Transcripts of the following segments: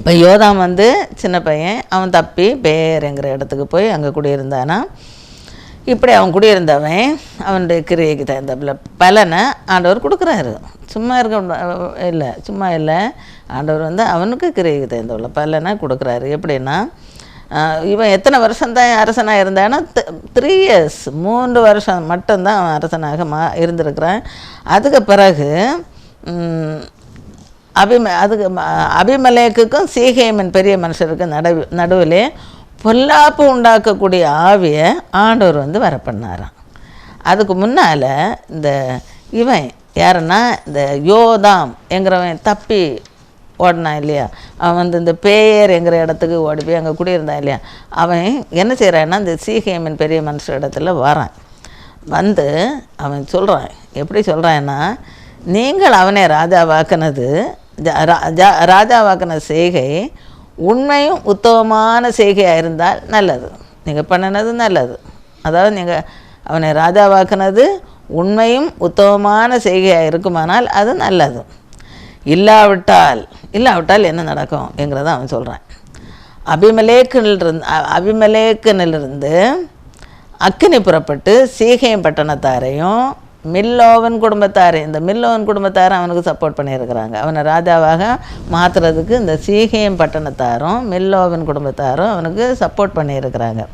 இப்போ யோதாம் வந்து சின்ன பையன், அவன் தப்பி பேருங்கிற இடத்துக்கு போய் அங்கே குடியிருந்தானா. இப்படி அவன் குடியிருந்தவன் அவனுடைய கிரியைக்கு தகுந்த பலனை ஆண்டவர் கொடுக்குறாரு. சும்மா இருக்க இல்லை, சும்மா இல்லை. ஆண்டவர் வந்து அவனுக்கு கிரியைக்கு தகுந்த பலனை கொடுக்குறாரு. எப்படின்னா, இவன் எத்தனை வருஷம்தான் அரசனாக இருந்தான்னா 3 years, 3 வருஷம் மட்டும்தான் அவன் அரசனாக இருந்திருக்கிறான். அதுக்கு பிறகு அபிமெலேக்குக்கும் சீகேமின் பெரிய மனுஷருக்கும் நடுவிலே பொல்லாப்பு உண்டாக்கக்கூடிய ஆவியை ஆண்டவர் வந்து வர பண்ணாராம். அதுக்கு முன்னால் இந்த இவன் யாருன்னா இந்த யோதாம் என்கிறவன் தப்பி ஓடினான் இல்லையா, அவன் வந்து இந்த பேயர் என்கிற இடத்துக்கு ஓடி போய் அங்கே குடியிருந்தான் இல்லையா, அவன் என்ன செய்கிறான்னா இந்த சீகேமின் பெரிய மனுஷ இடத்துல வரான். வந்து அவன் சொல்கிறான், எப்படி சொல்கிறான்னா, நீங்கள் அவனை ராஜாவாக்கினது ராஜாவாக்கின செய்கை உண்மையும் உத்தமமான செய்கையாக இருந்தால் நல்லது. நீங்கள் பண்ணினது நல்லது. அதாவது நீங்கள் அவனை ராஜாவாக்கினது உண்மையும் உத்தமமான செய்கையாக இருக்குமானால் அது நல்லது. இல்லாவிட்டால் என்ன நடக்கும் என்கிறத அவன் சொல்கிறான். அபிமெலேக்கினிலிருந்து அக்கினி புறப்பட்டு சீகேம் பட்டணத்தாரையும் மில்லோவன் குடும்பத்தாரையும், இந்த மில்லோவன் குடும்பத்தாரும் அவனுக்கு சப்போர்ட் பண்ணியிருக்கிறாங்க. அவனை ராஜாவாக மாற்றுறதுக்கு இந்த சீகேம் பட்டணத்தாரும் மில்லோவன் குடும்பத்தாரும் அவனுக்கு சப்போர்ட் பண்ணியிருக்கிறாங்க.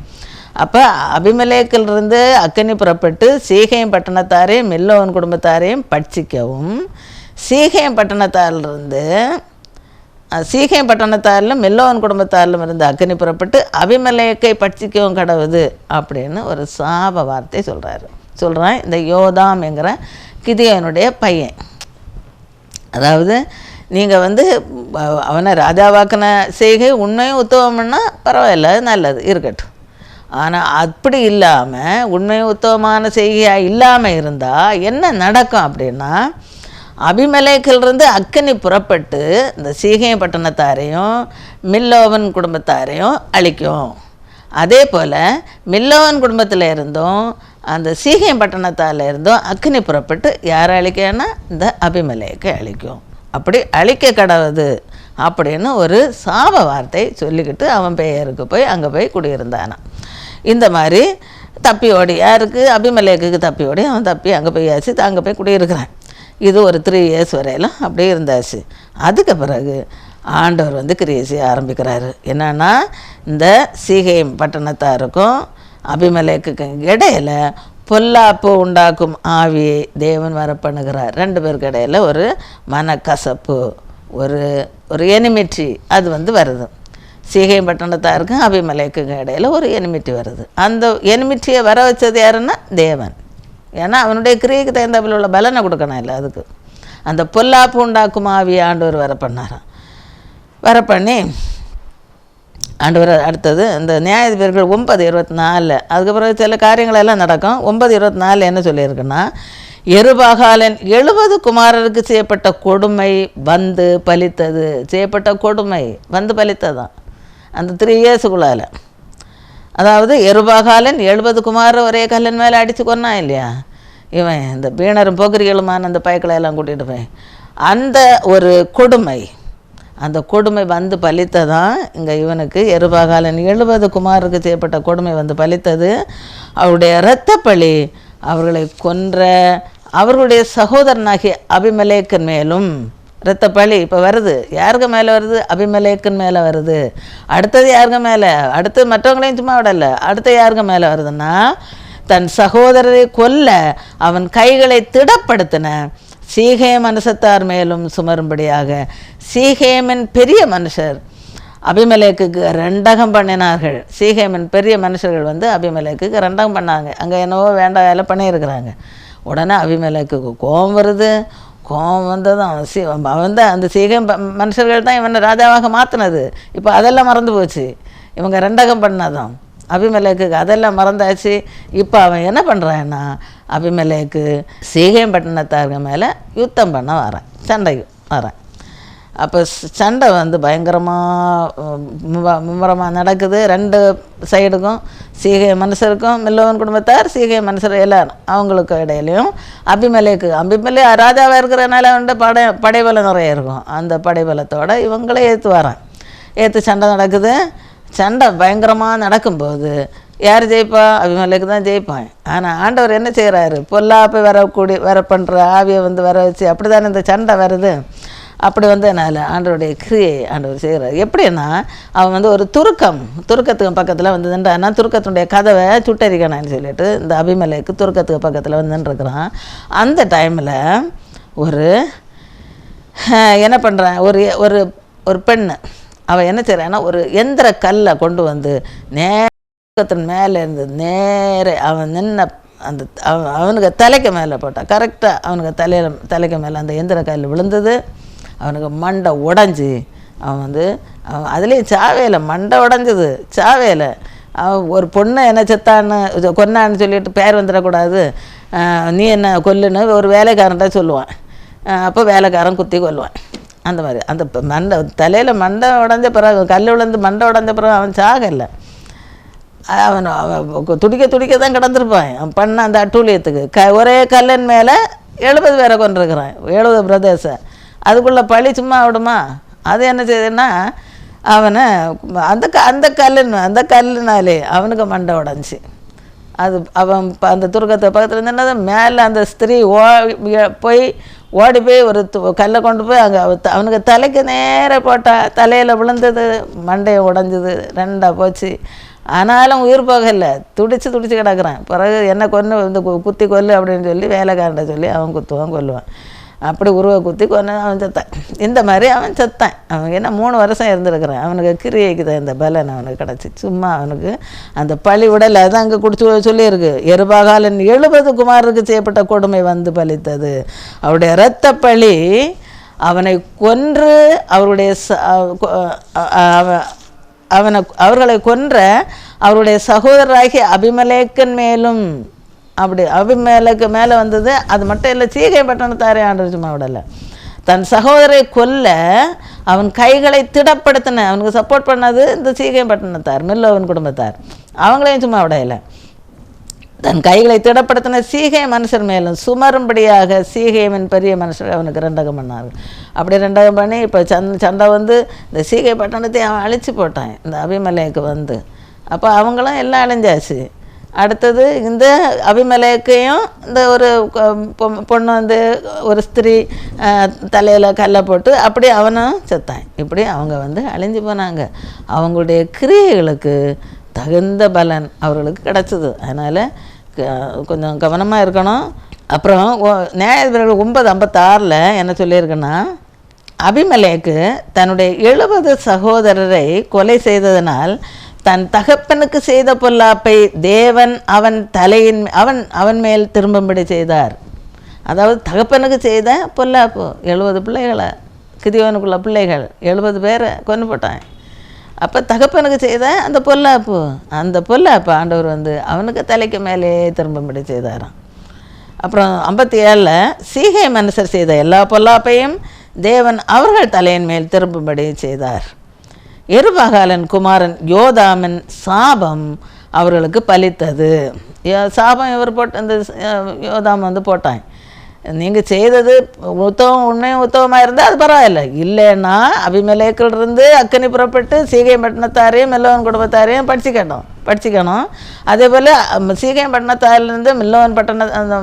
அப்போ அபிமெலேக்கிலிருந்து அக்கினி புறப்பட்டு சீகேம் பட்டணத்தாரையும் மில்லோவன் குடும்பத்தாரையும் பட்சிக்கவும், சீகேம் பட்டணத்தாரிலும் மில்லோவன் குடும்பத்தாரிலும் இருந்து அக்கினி புறப்பட்டு அபிமெலேக்கை பட்சிக்கவும் கடவுது அப்படின்னு ஒரு சாப வார்த்தை சொல்கிறான் இந்த யோதாம் என்கிற கிதியோனுடைய பையன். அதாவது நீங்கள் வந்து அவனை ராஜாவாக்கின செய்கை உண்மையும் உத்தவம்னா பரவாயில்ல, நல்லது இருக்கட்டும். ஆனால் அப்படி இல்லாமல் உண்மையும் உத்தவமான செய்கையாக இல்லாமல் இருந்தால் என்ன நடக்கும் அப்படின்னா, அபிமெலேக்கிலிருந்து அக்கினி புறப்பட்டு இந்த சீகை பட்டணத்தாரையும் மில்லோவன் குடும்பத்தாரையும் அழிக்கும். அதே போல் மில்லோவன் குடும்பத்தில் இருந்தும் அந்த சீகை பட்டணத்தால் இருந்தும் அக்கினி புறப்பட்டு யாரை அழிக்கன்னா இந்த அபிமெலேக்கை அழிக்கும். அப்படி அழிக்க கடவுது அப்படின்னு ஒரு சாப வார்த்தை சொல்லிக்கிட்டு அவன் பெயருக்கு போய் அங்கே போய் குடியிருந்தானான். இந்த மாதிரி தப்பி ஓடி, யாருக்கு அபிமெலேக்குக்கு தப்பி ஓடி அவன் தப்பி அங்கே போய் அங்கே போய் குடியிருக்கிறான். இது ஒரு 3 years வரையிலும் அப்படியே இருந்தாச்சு. அதுக்கு பிறகு ஆண்டவர் வந்து கிரியை செய்ய ஆரம்பிக்கிறாரு. என்னன்னா, இந்த சீகேம் பட்டணத்தாருக்கும் அபிமெலேக்குக்கும் இடையில் பொல்லாப்பு உண்டாக்கும் ஆவியை தேவன் வர பண்ணுகிறார். 2 பேருக்கு இடையில் ஒரு மனக்கசப்பு, ஒரு எனிமிட்டி அது வந்து வருது. சீகேம் பட்டணத்தாருக்கும் அபிமெலேக்குக்கும் இடையில் ஒரு எனிமிட்டி வருது. அந்த எனிமிட்டியை வர வச்சது யாருன்னா தேவன். ஏன்னா அவனுடைய கிரியைக்கு தகுந்தபில் உள்ள பலனை கொடுக்கணும் இல்லை. அதுக்கு அந்த பொல்லாப்பு உண்டாக்கும் ஆவியை ஆண்டவர் வர பண்ணாராம். வர பண்ணி ஆண்டவர் அடுத்தது இந்த நியாயாதிபதிகள் 9:24 அதுக்கப்புறம் சில காரியங்களெல்லாம் நடக்கும். 9:24 என்ன சொல்லியிருக்குன்னா, எருபாகாலன் 70 குமாரருக்கு செய்யப்பட்ட கொடுமை வந்து பலித்தது. செய்யப்பட்ட கொடுமை வந்து பலித்ததான் அந்த 3 yearsக்குள்ளால். அதாவது எருபாகாலன் 70 குமாரர் ஒரே கல்லன் மேலே அடித்து கொன்னான் இல்லையா, இவன் இந்த பீணரும் போக்கிரிகளுமான அந்த பயக்களை எல்லாம் கூட்டிகிட்டு போய் அந்த ஒரு கொடுமை, அந்த கொடுமை வந்து பலித்ததான் இங்கே இவனுக்கு. எருபாகாலன் 70 குமாருக்கு செய்யப்பட்ட கொடுமை வந்து பலித்தது. அவருடைய இரத்தப்பழி அவர்களை கொன்ற அவர்களுடைய சகோதரனாகிய அபிமெலேக்கின் மேலும் இரத்தப்பழி இப்போ வருது. யாருக்கு மேலே வருது? அபிமெலேக்கின் மேலே வருது. அடுத்தது யாருக்கு மேலே? அடுத்து மற்றவங்களையும் சும்மா விடலை. அடுத்து யாருக்கு மேலே வருதுன்னா, தன் சகோதரரை கொல்ல அவன் கைகளை திடப்படுத்தின சீகேம் மனுஷத்தார் மேலும் சுமரும்படியாக சீகேமின் பெரிய மனுஷர் அபிமெலேக்குக்கு ரெண்டகம் பண்ணினார்கள். சீகேமின் பெரிய மனுஷர்கள் வந்து அபிமெலேக்குக்கு ரெண்டகம் பண்ணாங்க. அங்கே என்னவோ வேண்டாம் வேலை பண்ணியிருக்கிறாங்க. உடனே அபிமெலேக்குக்கு கோபம் வருது. கோபம் வந்ததும் அவன் தான் அந்த சீகேம் மனுஷர்கள் தான் இவனை ராஜாவாக மாற்றினது. இப்போ அதெல்லாம் மறந்து போச்சு. இவங்க ரெண்டகம் பண்ணதும் அபிமெலேக்குக்கு அதெல்லாம் மறந்தாச்சு. இப்போ அவன் என்ன பண்ணுறான்னா, அபிமெலேக்கு சீகேம் பட்டணத்தார்கள் மேலே யுத்தம் பண்ண வரேன், சண்டைக்கு வரேன். அப்போ சண்டை வந்து மும்முரமாக நடக்குது. 2 சைடுக்கும் சீகை மனுஷருக்கும் மில்லோவன் குடும்பத்தார் சீகை மனுஷர் எல்லாரும் அவங்களுக்கு இடையிலையும் அபிமெலேக்கு ராஜாவாக இருக்கிறனால வந்து படைபலம் நிறைய இருக்கும். அந்த படைபலத்தோடு இவங்களே ஏற்று வரான். ஏற்று சண்டை நடக்குது. சண்டை பயங்கரமாக நடக்கும்போது யார் ஜெயிப்பா? அபிமலேக்கு தான் ஜெயிப்பான். ஆனால் ஆண்டவர் என்ன செய்கிறாரு? பொல்லாப்பை வர பண்ணுற ஆவியை வர வச்சு அப்படி தானே இந்த சண்டை வருது. அப்படி என்னால் ஆண்டவருடைய கிரியை ஆண்டவர் செய்கிறார். எப்படின்னா அவன் ஒரு துருக்கத்துக்கு பக்கத்தில் நின்றான்னா துருக்கத்தினுடைய கதவை சுட்டரிக்கணும்னு சொல்லிட்டு இந்த அபிமலேக்கு துருக்கத்துக்கு பக்கத்தில் நின்றுருக்கிறான். அந்த டைமில் என்ன பண்ணுறான், ஒரு ஒரு பெண்ணு அவள் என்ன செய்கிறான்னா ஒரு எந்திர கல்லை கொண்டு நேரத்தின் மேலே இருந்து நேர அவன் நின்ன அந்த அவனுக்கு தலைக்கு மேலே போட்டான். கரெக்டாக அவனுக்கு தலைக்கு மேலே அந்த எந்திர கல் விழுந்தது. அவனுக்கு மண்டை உடஞ்சி அவன் அதுலேயும் சாவையில் மண்டை உடஞ்சது. சாவையில் அவன் ஒரு பொண்ணை என்ன செத்தான்னு கொன்னான்னு சொல்லிட்டு பேர் வந்துடக்கூடாது, நீ என்ன கொல்லுன்னு ஒரு வேலைக்காரன்ட்ட சொல்லுவான். அப்போ வேலைக்காரன் குத்தி கொல்லுவான். அந்த மாதிரி அந்த தலையில் மண்டை உடஞ்ச பிறகு கல் விழுந்து மண்டை உடஞ்ச பிறகு அவன் சாகலை. அவன் துடிக்க தான் கிடந்திருப்பான். அவன் பண்ண அந்த அட்டூழியத்துக்கு ஒரே கல்லின் மேலே 70 பேரை கொண்டிருக்கிறான், 70 பிரதேச. அதுக்குள்ளே பழி சும்மா விடுமா? அது என்ன செய்யுதுன்னா அவனை அந்த கல்லுனாலே அவனுக்கு மண்டை உடஞ்சி அது அவன் அந்த துருக்கத்தை பக்கத்தில் இருந்தது. மேலே அந்த ஸ்திரீ ஓடி போய் ஒரு கல்லை கொண்டு போய் அங்கே அவனுக்கு தலைக்கு நேராக போட்டால் தலையில் விழுந்தது, மண்டையை உடஞ்சிது, 2ஆக போச்சு. ஆனாலும் உயிர் போகலை, துடிச்சு கிடக்குறான். பிறகு என்ன குத்தி கொல்லு அப்படின்னு சொல்லி வேலைக்காரன்ட்ட சொல்லி அவன் குத்துவான் கொல்லுவான். அப்படி குத்தி கொண்டு அவன் செத்தான். இந்த மாதிரி அவன் செத்தான். அவன் என்ன 3 வருஷம் இருந்திருக்கிறான். அவனுக்கு கிரியைக்கு தான் இந்த பலன் அவனுக்கு கிடச்சி. சும்மா அவனுக்கு அந்த பழி உடல் அது அங்கே குடிச்சு சொல்லியிருக்கு. எருபாகாலன் 70 குமாரருக்கு செய்யப்பட்ட கொடுமை பலித்தது. அவருடைய இரத்த பழி அவனை கொன்று அவர்களை கொன்ற அவருடைய சகோதரராகிய அபிமலேக்கன் மேலும் அப்படி அபிமேலுக்கு மேலே வந்தது. அது மட்டும் இல்லை, சீகை பட்டணத்தாரே ஆண்டவர் சும்மா விடலை. தன் சகோதரை கொல்ல அவன் கைகளை திடப்படுத்தின அவனுக்கு சப்போர்ட் பண்ணது இந்த சீகை பட்டணத்தார், மில்லோவின் குடும்பத்தார். அவங்களையும் சும்மா விடையில. தன் கைகளை திடப்படுத்தின சீகை மனுஷர் மேலும் சுமரும்படியாக சீகைமின் பெரிய மனுஷர் அவனுக்கு 2 பண்ணார்கள். அப்படி 2 பண்ணி இப்போ சண்டை இந்த சீகை பட்டணத்தை அவன் அழிச்சு போட்டான் இந்த அபிமலேக்கு அப்போ அவங்களும் எல்லாம் அழிஞ்சாச்சு. அடுத்தது இந்த அபிமலேக்கையும் இந்த ஒரு பொண்ணு ஒரு ஸ்திரீ தலையில் கல்லை போட்டு அப்படி அவனும் செத்தான். இப்படி அவங்க அழிஞ்சு போனாங்க. அவங்களுடைய கிரியைகளுக்கு தகுந்த பலன் அவர்களுக்கு கிடச்சிது. அதனால் கொஞ்சம் கவனமாக இருக்கணும். அப்புறம் நியாயாதிபதிகள் 9:56 என்ன சொல்லியிருக்குன்னா, அபிமலேக்கு தன்னுடைய 70 சகோதரரை கொலை செய்ததனால் தன் தகப்பனுக்கு செய்த பொல்லாப்பை தேவன் அவன் மேல் திரும்பும்படி செய்தார். அதாவது தகப்பனுக்கு செய்த பொல்லாப்பு 70 பிள்ளைகளை, கிதியோனுக்குள்ள பிள்ளைகள் 70 பேரை கொண்டு போட்டான். அப்போ தகப்பனுக்கு செய்த அந்த பொல்லாப்பு ஆண்டவர் அவனுக்கு தலைக்கு மேலே திரும்பும்படி செய்தாராம். அப்புறம் 57 சீகை மனுஷர் செய்த எல்லா பொல்லாப்பையும் தேவன் அவர்கள் தலையின் மேல் திரும்பும்படி செய்தார். எருபாகாலன் குமாரன் யோதாமின் சாபம் அவர்களுக்கு பலித்தது. சாபம் இவர் அந்த யோதாம் போட்டான். நீங்கள் செய்தது உண்மையும் உத்தவமாக இருந்தால் அது பரவாயில்லை. இல்லைன்னா அபிமலேக்கிலிருந்து அக்கனி புறப்பட்டு சீகை பட்டணத்தாரையும் மில்லோவன் குடும்பத்தாரையும் படிச்சுக்கணும். அதே போல் சீகை பட்டணத்தாரிலிருந்து மில்லோவன் அந்த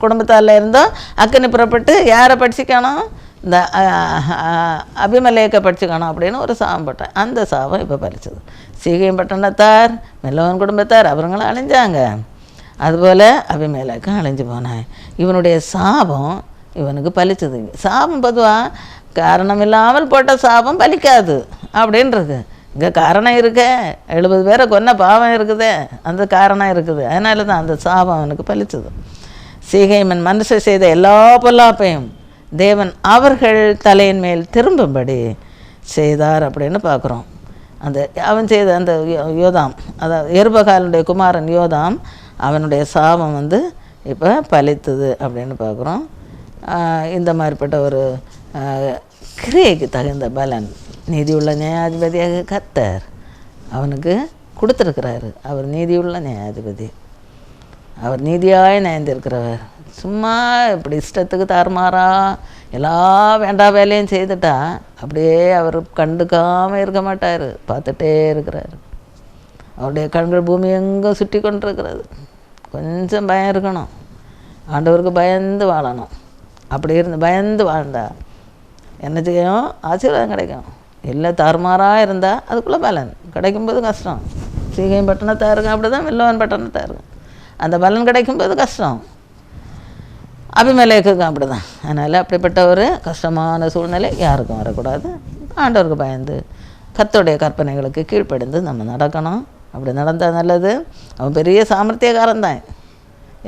குடும்பத்தாரில் இருந்தும் அக்கனி புறப்பட்டு யாரை படிச்சுக்கணும்? இந்த அபிமலேக்கை படிச்சுக்கணும் அப்படின்னு ஒரு சாபம் போட்டேன். அந்த சாபம் இப்போ பறிச்சது. சீகை பட்டணத்தார் மில்லோவன் குடும்பத்தார் அவங்களும் அழிஞ்சாங்க. அதுபோல் அபிமேலேக்கும் அழிஞ்சு போனேன். இவனுடைய சாபம் இவனுக்கு பலிச்சது. சாபம் பொதுவாக காரணம் இல்லாமல் போட்ட சாபம் பலிக்காது அப்படின்றது. இங்கே காரணம் இருக்க 70 பேரை கொன்ன பாவம் இருக்குதே, அந்த காரணம் இருக்குது. அதனால தான் அந்த சாபம் அவனுக்கு பலிச்சது. சீகைமன் மனுஷர் செய்த எல்லா பொல்லாப்பையும் தேவன் அவர்கள் தலையின் மேல் திரும்பும்படி செய்தார் அப்படின்னு பார்க்குறோம். அந்த அவன் செய்த அந்த யோதாம், அதாவது எருபகாலுடைய குமாரன் யோதாம், அவனுடைய சாபம் இப்போ பலித்தது அப்படின்னு பார்க்குறோம். இந்த மாதிரிப்பட்ட ஒரு கிரியைக்கு தகுந்த பலன் நீதியுள்ள நியாயாதிபதியாக கர்த்தர் அவனுக்கு கொடுத்துருக்கிறாரு. அவர் நீதியுள்ள நியாயாதிபதி, அவர் நீதியாய் நியாயந்திருக்கிறவர். சும்மா இப்படி இஷ்டத்துக்கு தாறுமாறா எல்லா வேண்டாம் வேலையும் செய்துட்டா அப்படியே அவர் கண்டுக்காமல் இருக்க மாட்டார், பார்த்துட்டே இருக்கிறார். அவருடைய கண்கள் பூமி எங்கே சுற்றி கொண்டிருக்கிறது. கொஞ்சம் பயம் இருக்கணும், ஆண்டவருக்கு பயந்து வாழணும். அப்படி இருந்து பயந்து வாழ்ந்தா என்ன செய்யும்? ஆசீர்வாதம் கிடைக்கும். இல்லை தாறுமாறாக இருந்தால் அதுக்குள்ளே பலன் கிடைக்கும்போது கஷ்டம். சீகையும் பட்டணத்தாக இருக்கும், அப்படி தான் வில்லவன் பட்டணத்தாக இருக்கும். அந்த பலன் கிடைக்கும்போது கஷ்டம். அபிமெலேக்குக்கும் அப்படி தான். அதனால் அப்படிப்பட்ட ஒரு கஷ்டமான சூழ்நிலை யாருக்கும் வரக்கூடாது. ஆண்டவருக்கு பயந்து கர்த்தருடைய கற்பனைகளுக்கு கீழ்ப்படிந்து நம்ம நடக்கணும். அப்படி நடந்தால் நல்லது. அவன் பெரிய சாமர்த்தியக்காரன் தான்.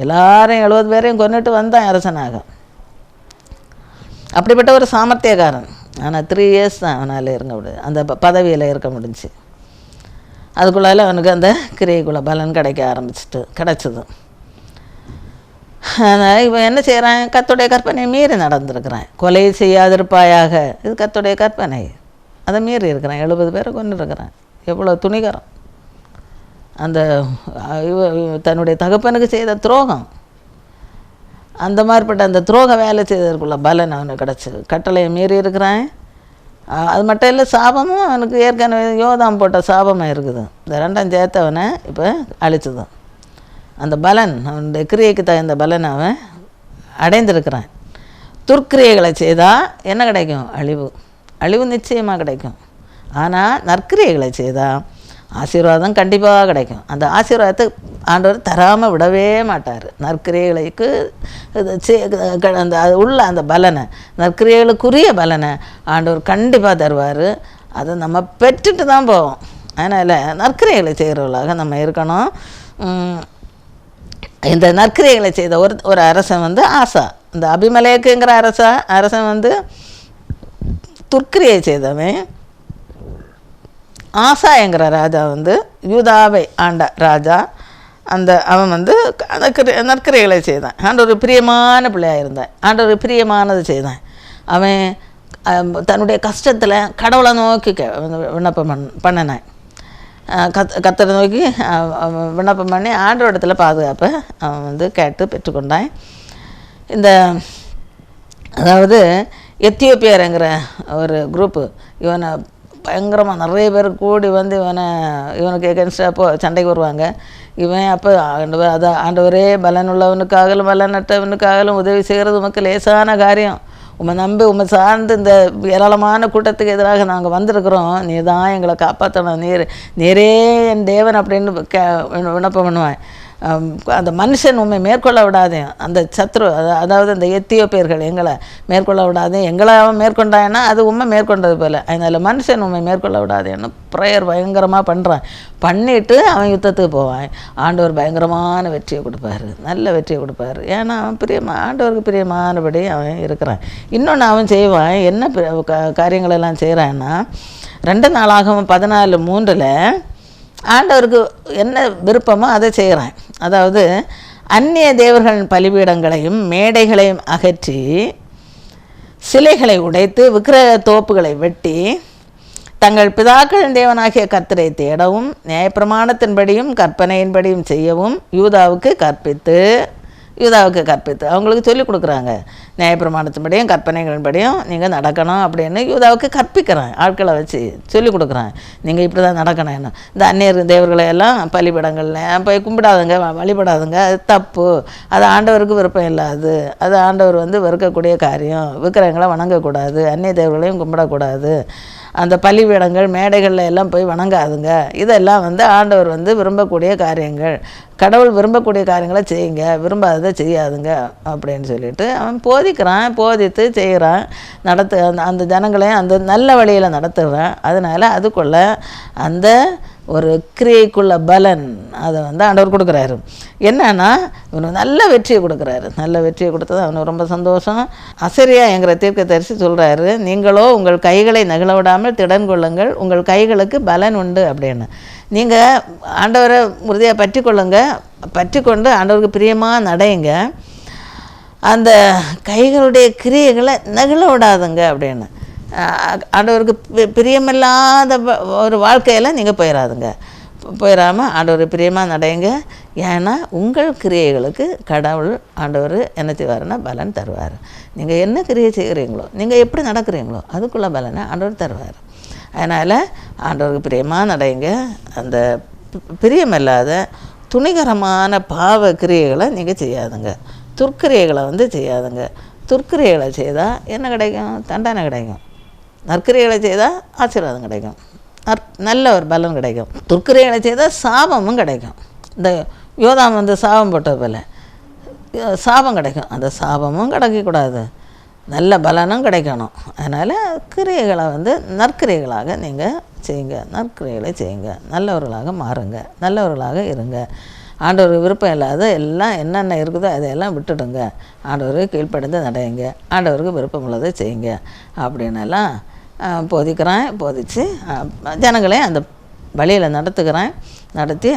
எல்லாரையும் 70 பேரையும் கொண்டுட்டு வந்தான் அரசனாக. அப்படிப்பட்ட ஒரு சாமர்த்தியக்காரன். ஆனால் 3 இயர்ஸ் தான் அவனால் இருக்க முடியுது, அந்த பதவியில் இருக்க முடிஞ்சு. அதுக்குள்ளால அவனுக்கு அந்த கிரியைக்குள்ள பலன் கிடச்சிது. அதனால் இவன் என்ன செய்கிறான்? கர்த்தருடைய கற்பனை மீறி நடந்திருக்கிறான். கொலை செய்யாதிருப்பாயாக, இது கர்த்தருடைய கற்பனை, அதை மீறி இருக்கிறான். 70 பேரை கொண்டு இருக்கிறான். எவ்வளோ துணிகரம்! அந்த தன்னுடைய தகப்பனுக்கு செய்த துரோகம், அந்த மாதிரிப்பட்ட அந்த துரோக வேலை செய்ததற்குள்ள பலன் அவனுக்கு கிடச்சிது. கட்டளையை மீறி இருக்கிறான். அது மட்டும் இல்லை, சாபமும் அவனுக்கு ஏற்கனவே யோதாம் போட்ட சாபமாக இருக்குது. இந்த 2 சேர்த்து அவனை இப்போ அழிச்சுதான். அந்த பலன், அவனுடைய கிரியைக்கு தகுந்த பலன் அவன் அடைந்திருக்கிறான். துர்க்கிரியைகளை செய்தால் என்ன கிடைக்கும்? அழிவு நிச்சயமாக கிடைக்கும். ஆனால் நற்கிரியைகளை செய்தால் ஆசீர்வாதம் கண்டிப்பாக கிடைக்கும். அந்த ஆசீர்வாதத்தை ஆண்டவர் தராமல் விடவே மாட்டார். நற்கிரியைகளுக்கு அந்த உள்ள அந்த பலனை, நற்கிரியைகளுக்குரிய பலனை ஆண்டவர் கண்டிப்பாக தருவார். அதை நம்ம பெற்றுட்டு தான் போவோம். அதனால் நற்கிரியைகளை செய்கிறவர்களாக நம்ம இருக்கணும். இந்த நற்கிரியைகளை செய்த ஒரு அரசன் ஆசா. இந்த அபிமெலேக்குங்கிற அரசன் துர்க்கிரியை செய்தவன். ஆசா என்கிற ராஜா யூதாவை ஆண்ட ராஜா. அவன் நற்கிரைகளை செய்தான். ஆண்டவர் பிரியமான பிள்ளையாக இருந்தான். ஆண்டவர் பிரியமானது செய்தான். அவன் தன்னுடைய கஷ்டத்தில் கடவுளை நோக்கி விண்ணப்பம் பண்ணினான். கர்த்தரை நோக்கி விண்ணப்பம் பண்ணி ஆண்டவரிடத்தில் பாதுகாப்பை அவன் கேட்டு பெற்றுக்கொண்டான். அதாவது எத்தியோப்பியருங்கிற ஒரு குரூப்பு இவனை பயங்கரமாக நிறைய பேர் கூடி இவனுக்கு எகென்ஸ்டாக சண்டைக்கு வருவாங்க. இவன் அப்போ ஆண்டவரே பலனுள்ளவனுக்காகலும் பலனற்றவனுக்காகலும் உதவி செய்கிறது உமக்கு லேசான காரியம். நம்பி சார்ந்து இந்த ஏராளமான கூட்டத்துக்கு எதிராக நாங்கள் வந்திருக்கிறோம். நீ தான் எங்களை காப்பாற்றணும், நீரே என் தேவன் அப்படின்னு விண்ணப்பம் பண்ணுவேன். அந்த மனுஷன் உண்மை மேற்கொள்ள விடாதே, அந்த சத்ரு அதாவது அந்த எத்தியோப்பியர்கள் எங்களை மேற்கொள்ள விடாதே, எங்களை அவன் மேற்கொண்டான்னா அது உண்மை மேற்கொண்டது போல். அதனால் மனுஷன் உண்மை மேற்கொள்ள விடாதேன்னு ப்ரேயர் பயங்கரமாக பண்ணுறான். பண்ணிவிட்டு அவன் யுத்தத்துக்கு போவான். ஆண்டவர் பயங்கரமான வெற்றியை கொடுப்பார், நல்ல வெற்றியை கொடுப்பார். ஏன்னா அவன் ஆண்டவருக்கு பிரியமானபடி அவன் இருக்கிறான். இன்னொன்று அவன் செய்வான். என்ன காரியங்களெல்லாம் செய்கிறான்னா 2 நாளாகவும் 14:3 ஆண்டவருக்கு என்ன விருப்பமோ அதை செய்கிறான். அதாவது அந்நிய தேவர்களின் பலிபீடங்களையும் மேடைகளையும் அகற்றி சிலைகளை உடைத்து விக்கிரக தோப்புகளை வெட்டி தங்கள் பிதாக்களின் தேவனாகிய கர்த்தரை தேடவும் நியாயப்பிரமாணத்தின்படியும் கற்பனையின்படியும் செய்யவும் யூதாவுக்கு கற்பித்து அவங்களுக்கு சொல்லிக் கொடுக்குறாங்க. நியாயப்பிரமாணத்தின்படியும் கற்பனைகளின்படியும் நீங்கள் நடக்கணும் அப்படின்னு யூதாவுக்கு கற்பிக்கிறேன். ஆட்களை வச்சு சொல்லிக் கொடுக்குறேன். நீங்கள் இப்படி தான் நடக்கணும். என்ன இந்த அந்நியர் தேவர்களை எல்லாம் பலிபீடங்களில் போய் கும்பிடாதுங்க, வழிபடாதுங்க, அது தப்பு, அது ஆண்டவருக்கு விருப்பம் இல்லாது, அது ஆண்டவர் வெறுக்கக்கூடிய காரியம். விக்கிரகங்களை வணங்கக்கூடாது, அந்நிய தேவர்களையும் கும்பிடக்கூடாது, அந்த பலிபீடங்கள் மேடைகளில் எல்லாம் போய் வணங்காதுங்க. இதெல்லாம் ஆண்டவர் விரும்பக்கூடிய காரியங்கள். கடவுள் விரும்பக்கூடிய காரியங்களை செய்யுங்க, விரும்பாததை செய்யாதுங்க அப்படின்னு சொல்லிட்டு அவன் போதித்து செய்கிறான். அந்த ஜனங்களையும் அந்த நல்ல வழியில் நடத்துகிறான். அதனால் அதுக்குள்ள அந்த ஒரு கிரியைக்குள்ள பலன் அதை ஆண்டவர் கொடுக்குறாரு. என்னன்னா இவனுக்கு நல்ல வெற்றியை கொடுக்குறாரு. நல்ல வெற்றியை கொடுத்தது அவனுக்கு ரொம்ப சந்தோஷம். அசரியா என்கிற தீர்க்கதரிசி சொல்கிறாரு, நீங்களோ உங்கள் கைகளை நகழ விடாமல் திடன் கொள்ளுங்கள், உங்கள் கைகளுக்கு பலன் உண்டு அப்படின்னு. நீங்கள் ஆண்டவரை உறுதியாக பற்றி கொண்டு ஆண்டவருக்கு பிரியமாக நடையுங்க, அந்த கைகளுடைய கிரியைகளை நகழ விடாதுங்க அப்படின்னு. ஆண்டவருக்கு பிரியமில்லாத ஒரு வாழ்க்கையில் நீங்கள் போயிடாதுங்க. போயிடாமல் ஆண்டவர் பிரியமாக நடைங்க. ஏன்னா உங்கள் கிரியைகளுக்கு கடவுள் ஆண்டவர் என்ன செய்வாருன்னா பலன் தருவார். நீங்கள் என்ன கிரியை செய்கிறீங்களோ, நீங்கள் எப்படி நடக்கிறீங்களோ அதுக்குள்ள பலனை ஆண்டவர் தருவார். அதனால் ஆண்டவருக்கு பிரியமாக நடைங்க. அந்த பிரியமில்லாத துணிகரமான பாவ கிரியைகளை நீங்கள் செய்யாதுங்க. துர்க்கிரியைகளை செய்யாதுங்க. துர்க்கிரியைகளை செய்தால் என்ன கிடைக்கும்? தண்டனை கிடைக்கும். நற்கிரியைகளை செய்தால் ஆசீர்வாதம் கிடைக்கும், நல்ல ஒரு பலன் கிடைக்கும். துர்க்கிரியைகளை செய்தால் சாபமும் கிடைக்கும். இந்த யோதாம் சாபம் போட்ட போல சாபம் கிடைக்கும். அந்த சாபமும் கிடைக்கக்கூடாது, நல்ல பலனும் கிடைக்கணும். அதனால் கிரியைகளை நற்கிரியைகளாக நீங்கள் செய்யுங்க. நற்கிரியைகளை செய்யுங்க. நல்லவர்களாக மாறுங்க, நல்லவர்களாக இருங்க. ஆண்டவருக்கு விருப்பம் இல்லாத எல்லாம் என்னென்ன இருக்குதோ அதையெல்லாம் விட்டுடுங்க. ஆண்டவருக்கு கீழ்ப்படிந்து நடையுங்க. ஆண்டவருக்கு விருப்பம் உள்ளதை செய்யுங்க அப்படின்னெல்லாம் போதிக்கிறேன். போதித்து ஜனங்களையும் அந்த வழியில் நடத்தி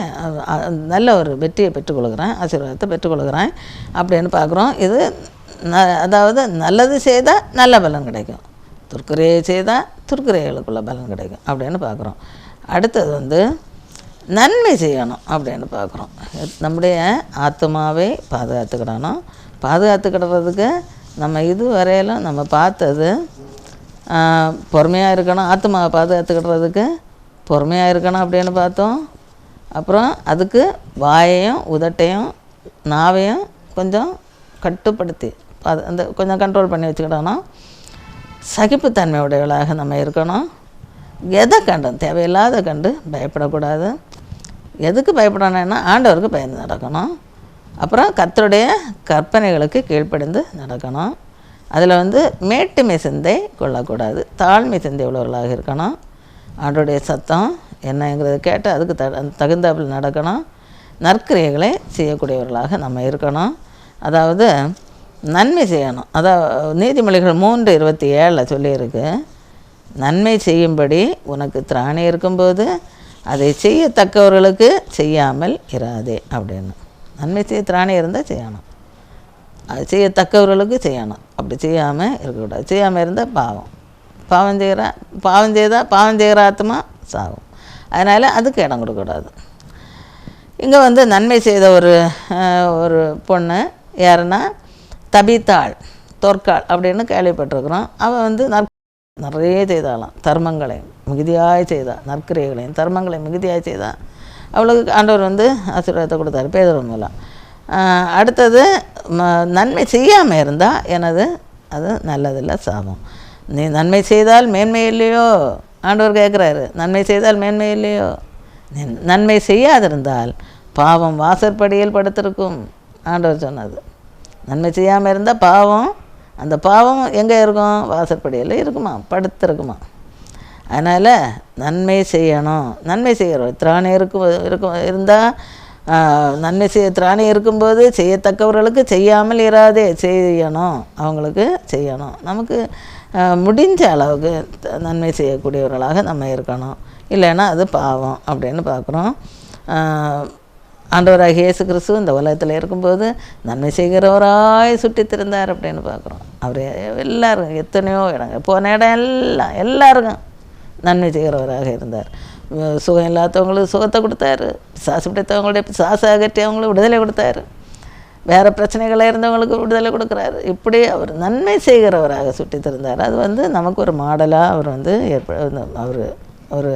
நல்ல ஒரு வெற்றியை பெற்றுக்கொள்கிறேன், ஆசீர்வாதத்தை பெற்றுக்கொள்கிறேன் அப்படின்னு பார்க்குறோம். இது அதாவது நல்லது செய்தால் நல்ல பலன் கிடைக்கும், துர்க்கிரையை செய்தால் துர்க்கிரைகளுக்குள்ள பலன் கிடைக்கும் அப்படின்னு பார்க்குறோம். அடுத்தது நன்மை செய்யணும் அப்படின்னு பார்க்குறோம். நம்முடைய ஆத்மாவை பாதுகாத்துக்கிடணும். பாதுகாத்துக்கிடுறதுக்கு நம்ம இதுவரையிலும் நம்ம பார்த்தது பொறுமையாக இருக்கணும். ஆத்மாவை பாதுகாத்துக்கிடுறதுக்கு பொறுமையாக இருக்கணும் அப்படின்னு பார்த்தோம். அப்புறம் அதுக்கு வாயையும் உதட்டையும் நாவையும் கொஞ்சம் கட்டுப்படுத்தி அந்த கொஞ்சம் கண்ட்ரோல் பண்ணி வச்சுக்கிடணும். சகிப்புத்தன்மையுடையவளாக நம்ம இருக்கணும். எதை கண்டும் தேவையில்லாத கண்டு பயப்படக்கூடாது. எதுக்கு பயப்படணும்னா ஆண்டவருக்கு பயந்து நடக்கணும். அப்புறம் கர்த்தருடைய கற்பனைகளுக்கு கீழ்ப்படிந்து நடக்கணும். அதில் மேட்டுமை சிந்தை கொள்ளக்கூடாது, தாழ்மை சிந்தை உள்ளவர்களாக இருக்கணும். ஆண்டவருடைய சத்தம் என்னங்கிறத கேட்டு அதுக்கு தகுந்தாப்பில் நடக்கணும். நற்கிரியைகளை செய்யக்கூடியவர்களாக நம்ம இருக்கணும். அதாவது நன்மை செய்யணும். நீதிமொழிகள் 3:27 சொல்லியிருக்கு, நன்மை செய்யும்படி உனக்கு திராணி இருக்கும்போது அதை செய்யத்தக்கவர்களுக்கு செய்யாமல் இராதே அப்படின்னு. நன்மை செய்ய திராணி இருந்தால் செய்யணும், அது செய்யத்தக்கவர்களுக்கு செய்யணும். அப்படி செய்யாமல் இருக்கக்கூடாது. செய்யாமல் இருந்தால் பாவம் செய்கிற ஆத்மா சாகும். அதனால் அதுக்கு இடம் கொடுக்கக்கூடாது. இங்கே நன்மை செய்த ஒரு பொண்ணு யாருன்னா தபித்தாள், தொற்காள் அப்படின்னு கேள்விப்பட்டிருக்கிறோம். அவள் நிறைய செய்தாலாம், தர்மங்களையும் மிகுதியாக செய்தாள், நற்கிரியைகளையும் தர்மங்களையும் மிகுதியாக செய்தாள். அவளுக்கு ஆண்டவர் ஆசீர்வாதத்தை கொடுத்தாரு பேதுரு மூலம். அடுத்தது நன்மை செய்யாமல் இருந்தால் அது நல்லதில்லை, சாபம். நீ நன்மை செய்தால் மேன்மை இல்லையோ ஆண்டவர் கேட்குறாரு. நன்மை செய்தால் மேன்மை இல்லையோ, நன்மை செய்யாதிருந்தால் பாவம் வாசற்படியில் படுத்திருக்கும் ஆண்டவர் சொன்னது. நன்மை செய்யாமல் இருந்தால் பாவம், அந்த பாவம் எங்கே இருக்கும்? வாசற்படியில் இருக்குமா, படுத்திருக்குமா. அதனால் நன்மை செய்யணும். நன்மை செய்கிறோம் திராணி இருந்தால் நன்மை செய்ய திராணி இருக்கும்போது செய்யத்தக்கவர்களுக்கு செய்யாமல் இராதே செய்யணும், அவங்களுக்கு செய்யணும். நமக்கு முடிஞ்ச அளவுக்கு நன்மை செய்யக்கூடியவர்களாக நம்ம இருக்கணும். இல்லைன்னா அது பாவம் அப்படின்னு பார்க்குறோம். ஆண்டவராகிய இயேசு கிறிஸ்து இந்த உலகத்தில் இருக்கும்போது நன்மை செய்கிறவராய் சுற்றித்திருந்தார் அப்படின்னு பார்க்குறோம். அவர் எல்லாருக்கும் எத்தனையோ இடங்க போன இடம் எல்லாருக்கும் நன்மை செய்கிறவராக இருந்தார். சுகம் இல்லாதவங்களுக்கு சுகத்தை கொடுத்தாரு, பிசாசு பிடித்தவங்களுடைய பிசாசு அகற்றி அவங்களுக்கு விடுதலை கொடுத்தாரு, வேறு பிரச்சனைகளாக இருந்தவங்களுக்கு விடுதலை கொடுக்குறாரு. இப்படி அவர் நன்மை செய்கிறவராக சுற்றித்திருந்தார். அது நமக்கு ஒரு மாடலாக அவர் அவர்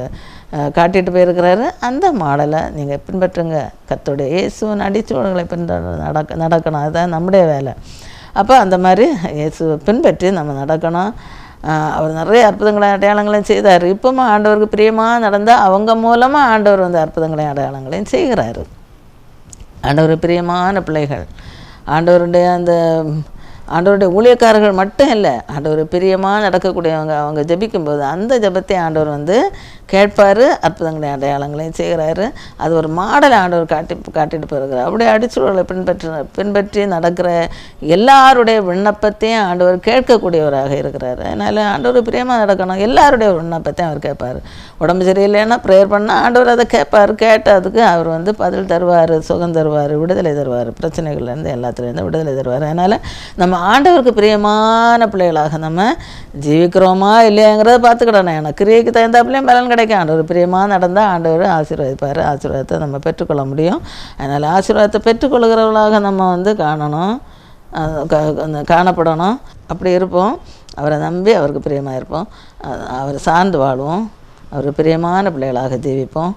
காட்டிட்டு போயிருக்கிறாரு. அந்த மாடலை நீங்கள் பின்பற்றுங்க. கர்த்தருடைய இயேசுவின் அடிச்சுவடுகளை நடக்கணும். அதுதான் நம்முடைய வேலை. அப்போ அந்த மாதிரி இயேசுவை பின்பற்றி நம்ம நடக்கணும். அவர் நிறைய அற்புதங்களையும் அடையாளங்களையும் செய்தார். இப்போவும் ஆண்டவருக்கு பிரியமாக நடந்தால் அவங்க மூலமாக ஆண்டவர் அற்புதங்களையும் அடையாளங்களையும் செய்கிறாரு. ஆண்டவர் பிரியமான பிள்ளைகள், ஆண்டவருடைய ஊழியக்காரர்கள் மட்டும் இல்லை, ஆண்டவர் பிரியமாக நடக்கக்கூடியவங்க, அவங்க ஜெபிக்கும்போது அந்த ஜெபத்தை ஆண்டவர் கேட்பார், அற்புதங்களையும் அடையாளங்களையும் செய்கிறாரு. அது ஒரு மாடலை ஆண்டவர் காட்டிட்டு போயிருக்கிறார். அப்படியே அடிச்சுவர்களை பின்பற்றி நடக்கிற எல்லாருடைய விண்ணப்பத்தையும் ஆண்டவர் கேட்கக்கூடியவராக இருக்கிறார். அதனால் ஆண்டவர் பிரியமாக நடக்கணும். எல்லாருடைய விண்ணப்பத்தையும் அவர் கேட்பார். உடம்பு சரியில்லைன்னா ப்ரேயர் பண்ணால் ஆண்டவர் அதை கேட்பார். கேட்டதுக்கு அவர் பதில் தருவார், சுகம் தருவார், விடுதலை தருவார், பிரச்சனைகள்லேருந்து எல்லாத்துலேருந்து விடுதலை தருவார். அதனால் நம்ம ஆண்டவருக்கு பிரியமான பிள்ளைகளாக நம்ம ஜீவிக்கிறோமா இல்லையாங்கிறத பார்த்துக்கிடணும். எனக்கு கிரியைக்கு தகுந்தாப்புலேயும் பலன் கிடைக்கும். ஆண்டவர் பிரியமாக நடந்தால் ஆண்டவர் ஆசீர்வதிப்பார். ஆசீர்வாதத்தை நம்ம பெற்றுக்கொள்ள முடியும். அதனால் ஆசீர்வாதத்தை பெற்றுக்கொள்கிறவர்களாக நம்ம காணணும், காணப்படணும். அப்படி இருப்போம். அவரை நம்பி அவருக்கு பிரியமாக இருப்போம். அவரை சார்ந்து வாழ்வோம். அவருக்கு பிரியமான பிள்ளைகளாக ஜீவிப்போம்.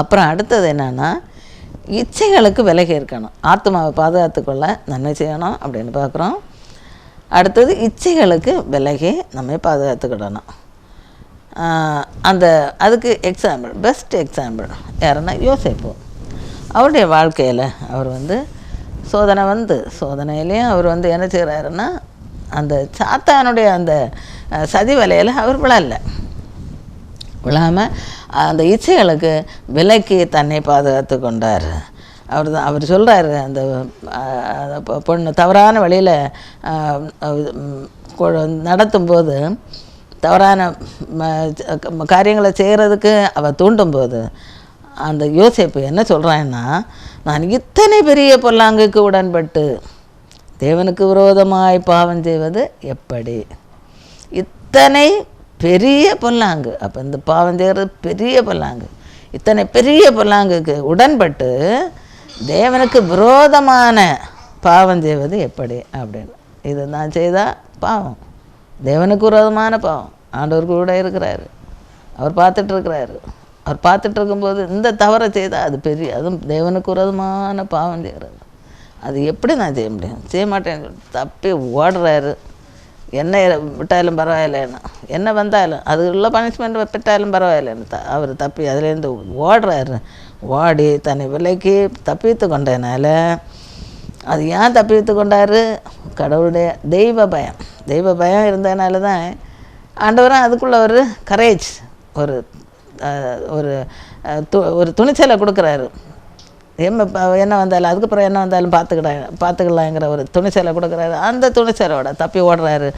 அப்புறம் அடுத்தது என்னென்னா, இச்சைகளுக்கு விலகி இருக்கணும். ஆத்மாவை பாதுகாத்துக்கொள்ள நன்மை செய்யணும் அப்படின்னு பார்க்குறோம். அடுத்தது இச்சைகளுக்கு விலகி நம்ம பாதுகாத்துக்கிடணும். அதுக்கு எக்ஸாம்பிள், பெஸ்ட் எக்ஸாம்பிள் யாருன்னா யோசேப்பு. அவருடைய வாழ்க்கையில் அவர் சோதனையிலையும் அவர் என்ன செய்கிறாருன்னா, அந்த சாத்தானுடைய அந்த சதி வலையில் அவர் விழாமல் அந்த இச்சைகளுக்கு விலக்கி தன்னை பாதுகாத்து கொண்டார். அவர் சொல்கிறாரு, அந்த பொண்ணு தவறான வழியில் நடத்தும்போது, தவறான காரியங்களை செய்கிறதுக்கு அவள் தூண்டும்போது, அந்த யோசேப்பு என்ன சொல்கிறான்னா, நான் இத்தனை பெரிய பொல்லாங்குக்கு உடன்பட்டு தேவனுக்கு விரோதமாய் பாவம் செய்வது எப்படி? இத்தனை பெரிய பொல்லாங்கு. அப்போ இந்த பாவம் செய்கிறது பெரிய பொல்லாங்கு. இத்தனை பெரிய பொல்லாங்குக்கு உடன்பட்டு தேவனுக்கு விரோதமான பாவம் செய்வது எப்படி அப்படின்னு. இது நான் செய்தால் பாவம், தேவனுக்கு விரோதமான பாவம். ஆண்டவர் கூட இருக்கிறாரு, அவர் பார்த்துட்ருக்கிறாரு. அவர் பார்த்துட்டு இருக்கும்போது இந்த தவறை செய்தால் அது அதுவும் தேவனுக்கு விரோதமான பாவம் செய்கிறது. அது எப்படி நான் செய்ய முடியும்? செய்ய மாட்டேன். தப்பி ஓடுறாரு. என்ன விட்டாலும் பரவாயில்லைன்னு, என்ன வந்தாலும் அது உள்ள பனிஷ்மெண்ட் விட்டாலும் பரவாயில்லைன்னு அவர் தப்பி அதுலேருந்து ஓடுறாரு. ஓடி தன்னை விலைக்கு தப்பித்து கொண்டதுனால, அது ஏன் தப்பித்து கொண்டார்? கடவுளுடைய தெய்வ பயம் இருந்ததுனால தான் ஆண்டவரும் அதுக்குள்ளே ஒரு கரேஜ், ஒரு ஒரு துணிச்சலை கொடுக்குறாரு. என்ன வந்தாலும் அதுக்கப்புறம் என்ன வந்தாலும் பார்த்துக்கலாங்கிற ஒரு துணிச்சலை கொடுக்குறாரு. அந்த துணிச்சலோட தப்பி ஓடுறாரு.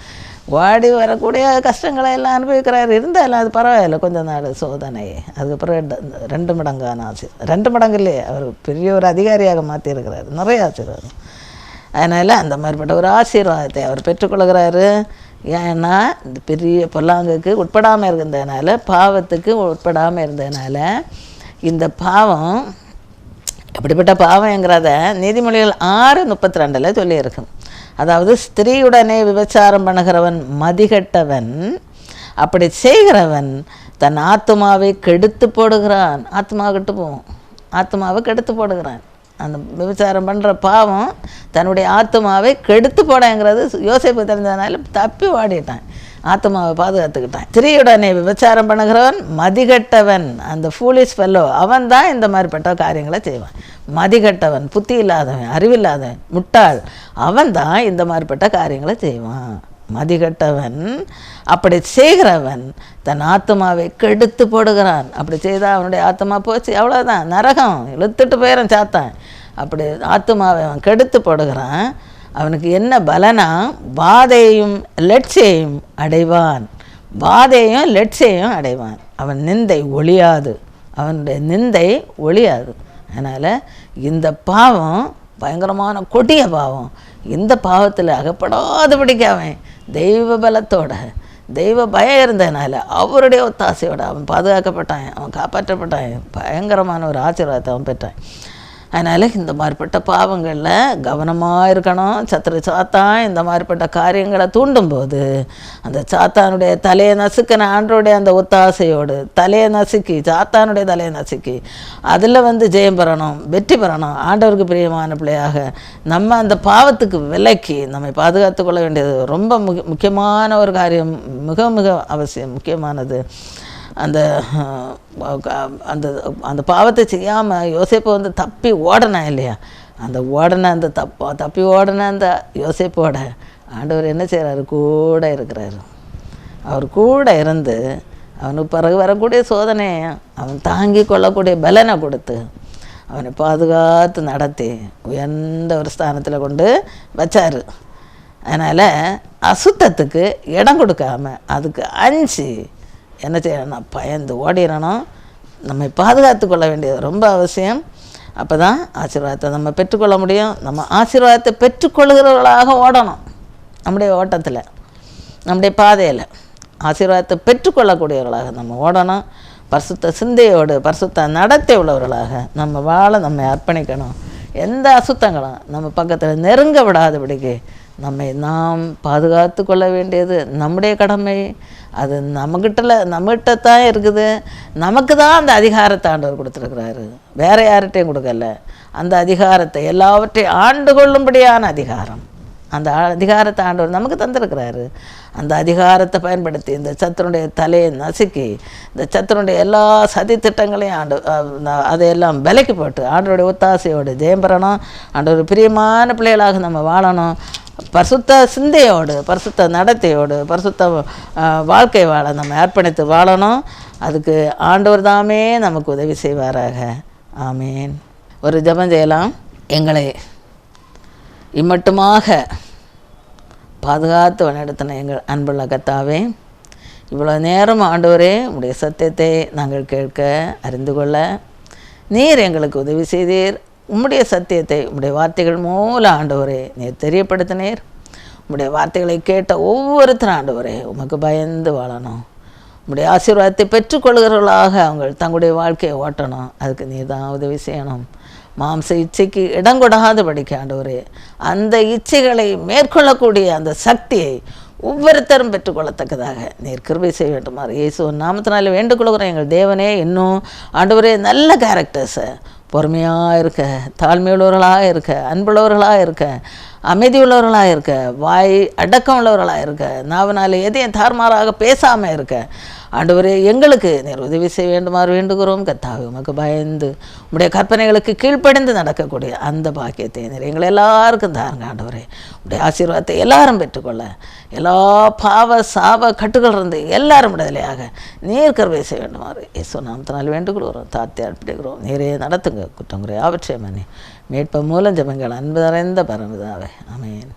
ஓடி வரக்கூடிய கஷ்டங்களை எல்லாம் அனுபவிக்கிறாரு. இருந்தாலும் அது பரவாயில்ல, கொஞ்சம் நாள் சோதனை. அதுக்கப்புறம் 2 மடங்கான ஆசீர்வாதம். 2 மடங்கு இல்லையே, அவர் பெரிய ஒரு அதிகாரியாக மாற்றியிருக்கிறாரு. நிறைய ஆசீர்வாதம். அதனால் அந்த மாதிரிப்பட்ட ஒரு ஆசீர்வாதத்தை அவர் பெற்றுக்கொள்கிறாரு. ஏன்னா இந்த பெரிய பொல்லாங்குக்கு உட்படாமல் இருந்ததுனால, பாவத்துக்கு உட்படாமல் இருந்ததுனால, இந்த பாவம் அப்படிப்பட்ட பாவங்கிறத நீதிமொழிகள் 6:32 சொல்லியிருக்கு. அதாவது ஸ்திரீயுடனே விபச்சாரம் பண்ணுகிறவன் மதிகட்டவன், அப்படி செய்கிறவன் தன் ஆத்மாவை கெடுத்து போடுகிறான். ஆத்மாவை கெடுத்து போடுகிறான். அந்த விபச்சாரம் பண்ணுற பாவம் தன்னுடைய ஆத்மாவை கெடுத்து போடங்கிறது யோசேப்பு தெரிஞ்சதுனால தப்பி ஓடிட்டான், ஆத்மாவை பாதுகாத்துக்கிட்டான். ஸ்திரீயுடனே விபச்சாரம் பண்ணுகிறவன் மதிகட்டவன், அந்த ஃபூலிஷ் ஃபெல்லோ, அவன் தான் இந்த மாதிரிப்பட்ட காரியங்களை செய்வான். மதிகட்டவன், புத்தி இல்லாதவன், அறிவில்லாதவன், முட்டாள், அவன் தான் இந்த மாதிரிப்பட்ட காரியங்களை செய்வான். மதிகட்டவன், அப்படி செய்கிறவன் தன் ஆத்மாவை கெடுத்து போடுகிறான். அப்படி செய்தால் அவனுடைய ஆத்மா போச்சு, அவ்வளோதான், நரகம் இழுத்துட்டு போயிடும் சாத்தான். அப்படி ஆத்மாவை அவன் கெடுத்து போடுகிறான். அவனுக்கு என்ன பலனா? வாதையும் லட்சியையும் அடைவான். வாதையும் லட்சியையும் அடைவான். அவன் நிந்தை ஒழியாது, அவனுடைய நிந்தை ஒழியாது. அதனால் இந்த பாவம் பயங்கரமான கொடிய பாவம். இந்த பாவத்தில் அகப்படாதபடிக்கு அவன் தெய்வ பலத்தோட, தெய்வ பயம் இருந்ததுனால, அவருடைய ஒத்தாசையோடு அவன் பாதுகாக்கப்பட்டான், அவன் காப்பாற்றப்பட்டான். பயங்கரமான ஒரு ஆசீர்வாதத்தை அவன் பெற்றான். அதனால் இந்த மாதிரிப்பட்ட பாவங்களில் கவனமாக இருக்கணும். சாத்தான் இந்த மாதிரிப்பட்ட காரியங்களை தூண்டும்போது அந்த சாத்தானுடைய தலையை நசுக்கின ஆண்டருடைய அந்த ஒத்தாசையோடு சாத்தானுடைய தலையை நசுக்கி அதில் ஜெயம் பெறணும், வெற்றி பெறணும். ஆண்டவருக்கு பிரியமான பிள்ளையாக நம்ம அந்த பாவத்துக்கு விலக்கி நம்மை பாதுகாத்து கொள்ள வேண்டியது ரொம்ப முக்கியமான ஒரு காரியம். மிக மிக அவசியம், முக்கியமானது. அந்த அந்த அந்த பாவத்தை செய்யாமல் யோசேப்பு தப்பி ஓடனா இல்லையா, அந்த தப்பி ஓடன அந்த யோசேப்போட ஆண்டவர் என்ன செய்கிறாரு? கூட இருக்கிறாரு. அவர் கூட இருந்து அவனுக்கு பிறகு வரக்கூடிய சோதனையை அவன் தாங்கி கொள்ளக்கூடிய பலனை கொடுத்து அவனை பாதுகாத்து நடத்தி உயர்ந்த ஒரு ஸ்தானத்தில் கொண்டு வச்சார். அதனால் அசுத்தத்துக்கு இடம் கொடுக்காம அதுக்கு அஞ்சு என்ன செய்யணும்னா பயந்து ஓடிடணும். நம்மை பாதுகாத்து கொள்ள வேண்டியது ரொம்ப அவசியம். அப்போ தான் ஆசீர்வாதத்தை நம்ம பெற்றுக்கொள்ள முடியும். நம்ம ஆசீர்வாதத்தை பெற்றுக்கொள்கிறவர்களாக ஓடணும். நம்முடைய ஓட்டத்தில், நம்முடைய பாதையில் ஆசீர்வாதத்தை பெற்றுக்கொள்ளக்கூடியவர்களாக நம்ம ஓடணும். பரிசுத்த சிந்தையோடு பரிசுத்த நடத்தை உள்ளவர்களாக நம்ம வாழ நம்ம அர்ப்பணிக்கணும். எந்த அசுத்தங்களும் நம்ம பக்கத்தில் நெருங்க விடாதபடிக்கு நம்மை நாம் பாதுகாத்து கொள்ள வேண்டியது நம்முடைய கடமை. அது நம்மகிட்ட தான் இருக்குது. நமக்கு தான் அந்த அதிகாரத்தை ஆண்டவர் கொடுத்துருக்குறாரு, வேறு யார்கிட்டையும் கொடுக்கல. அந்த அதிகாரத்தை எல்லாவற்றையும் ஆண்டு கொள்ளும்படியான அதிகாரம், அந்த அதிகாரத்தை ஆண்டவர் நமக்கு தந்திருக்கிறாரு. அந்த அதிகாரத்தை பயன்படுத்தி இந்த சத்துருடைய தலையை நசுக்கி இந்த சத்துருடைய எல்லா சதி திட்டங்களையும் அதையெல்லாம் விலைக்கு போட்டு ஆண்டவருடைய ஒத்தாசையோடு ஜெயம் பெறணும். ஆண்டவர் பிரியமான பிள்ளைகளாக நம்ம வாழணும். பரிசுத்த சிந்தையோடு பரிசுத்த நடத்தையோடு பரிசுத்த வாழ்க்கை வாழ நம்ம அர்ப்பணித்து வாழணும். அதுக்கு ஆண்டவர் தாமே நமக்கு உதவி செய்வாராக. ஆமீன். ஒரு ஜெபம் செய்யலாம். எங்களை இம்மட்டுமாக பாதுகாத்து வழிநடத்தின எங்கள் அன்புள்ள கர்த்தாவே, இவ்வளோ நேரம் ஆண்டவரே உம்முடைய சத்தியத்தை நாங்கள் கேட்க அறிந்து கொள்ள நீர் எங்களுக்கு உதவி செய்தீர். உம்முடைய சத்தியத்தை உம்முடைய வார்த்தைகள் மூலம் ஆண்டவரே நீர் தெரியப்படுத்தினீர். உம்முடைய வார்த்தைகளை கேட்ட ஒவ்வொருத்தரும் ஆண்டவரே உமக்கு பயந்து வாழணும். உம்முடைய ஆசீர்வாதத்தை பெற்றுக்கொள்கிறவர்களாக அவங்க தங்களுடைய வாழ்க்கையை ஓட்டணும். அதுக்கு நீர் தான் உதவி செய்யணும். மாம்ச இச்சைக்கு இடம் கொடாதபடிக்கு ஆண்டவரே அந்த இச்சைகளை மேற்கொள்ளக்கூடிய அந்த சக்தியை ஒவ்வொருத்தரும் பெற்றுக்கொள்ளத்தக்கதாக நீர் கிருபை செய்ய வேண்டுமாறு இயேசு நாமத்தினால வேண்டுகொள்கிறோம். எங்கள் தேவனே இன்னும் ஆண்டவரே நல்ல கேரக்டர்ஸை பொறுமையாக இருக்க, தாழ்மையுள்ளவர்களாக இருக்க, அன்புள்ளவர்களாக இருக்க, அமைதி உள்ளவர்களாக இருக்க, வாய் அடக்கம் உள்ளவர்களாக இருக்க, நாவனால எதையும் தார்மாராக பேசாமல் இருக்க ஆண்டவரே எங்களுக்கு நீர் உதவி செய்ய வேண்டுமாறு வேண்டுகிறோம். கர்த்தாவே உமக்கு பயந்து உம்முடைய கற்பனைகளுக்கு கீழ்ப்படிந்து நடக்கக்கூடிய அந்த பாக்கியத்தை நீர் எங்களை எல்லாருக்கும் தாருங்க. ஆண்டவரே உம்முடைய ஆசீர்வாதத்தை எல்லாரும் பெற்றுக்கொள்ள, எல்லா பாவ சாப கட்டுகள் இருந்து எல்லாரும் விடுதலையாக நீர் கிருபை செய்ய வேண்டுமாறு இயேசு நாமத்தினால் வேண்டுகிறோம். தாழ்த்தி அர்ப்பணிக்கிறோம். நீரே நடத்துங்க. குற்றங்குறை ஆவற்றை மன்னி மீட்பு மூலம் ஜெபங்கள் அன்பு நிறைந்த பரமபிதாவே. ஆமென்.